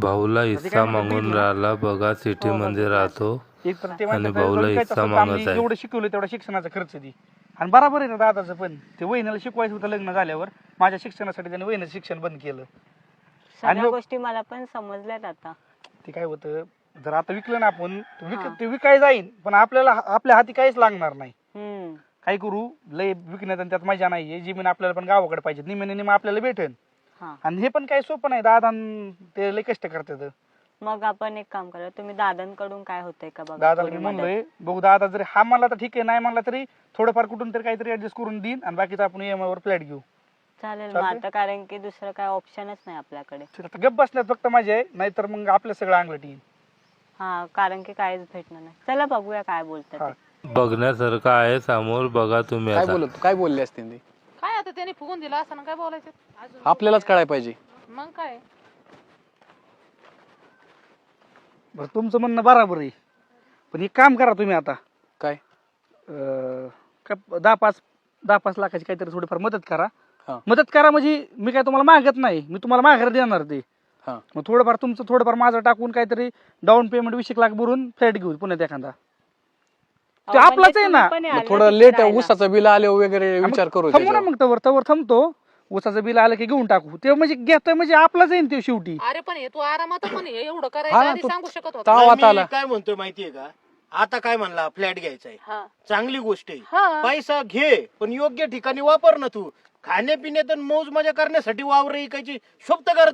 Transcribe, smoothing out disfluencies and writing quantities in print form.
भाऊला हिस्सा मागून राहिला बघा, सिटी मध्ये राहतो आणि भाऊला हिस्सा मागत आहे. एवढं शिकवलं तेवढा शिक्षणाचा खर्च दे. आणि बरोबर आहे ना दादाचं पण, ते वहिनीला शिकवायचं होतं लग्न झाल्यावर, माझ्या शिक्षणासाठी त्याने वहिनीचं शिक्षण बंद केलं. सगळ्या गोष्टी मला पण समजल्यात आता. ते काय होतं, जर आता विकलं ना आपण ते विकाय जाईल, पण आपल्याला आपल्या हाती काहीच लागणार नाही. काय करू, लय विकण्यात आणि त्यात मजा नाहीये. जमीन आपल्याला पण गावाकडे पाहिजे, निम्याने निम आपल्याला भेटेल. आणि हे पण काही सोपं नाही, दादा ते लय कष्ट करतात. मग आपण एक काम करा, तुम्ही दादांकडून काय होतंय का बघा. दादाला मी म्हणलोय बघू, दादा जरी हा म्हणला तर ठीक आहे, नाही म्हणला तरी थोडंफार कुठून तरी काहीतरी ऍडजस्ट करून देईन आणि बाकीचं आपण EMI वर फ्लॅट घेऊ. चालेल मग आता, कारण की दुसरं काय ऑप्शनच नाही आपल्याकडे. गप बसल्यात फक्त मजा आहे, नाहीतर मग आपलं सगळं अंगलट येईल. हा, कारण की काहीच भेटणार नाही. चला बघूया काय बोलतात. बघण्यासारखं आहे, समोर बघा तुम्ही. काय बोलले असते ते? काय आता त्याने फुगून दिला असं काय बोलायचं, आपल्यालाच कळायला पाहिजे. मग काय. बरं, तुमचं म्हणणं बरोबर आहे, पण एक काम करा तुम्ही आता. काय? 10-5 लाखाची काहीतरी थोडीफार मदत करा. मदत करा म्हणजे मी काय तुम्हाला मागत नाही, मी तुम्हाला माघार देणार ते. मग थोडंफार तुमचं थोडंफार माझं टाकून काहीतरी डाऊन पेमेंट 20 लाख भरून फ्लॅट घेऊ पुण्यात एखादा. ते आपलाच आहे ना. थोडं लेट ऊसाचं बिल आले वगैरे विचार करू. थांबू ना मग, तवर थांबतो. ऊसाचं बिल आलं की घेऊन टाकू. ते म्हणजे घेतोय म्हणजे आपलाच आहे ते शेवटी. अरे पण हे तू आरामात पण हे एवढं करायचं सांगू शकत होता. आला काय म्हणतोय माहितीये का, आता काय म्हणला फ्लॅट घ्यायचा आहे, चांगली गोष्ट आहे. पैसा घे पण योग्य ठिकाणी वापर ना. तू खाण्यापिण्यात मौज मजा करण्यासाठी वावर ऐकायची शोभत करा.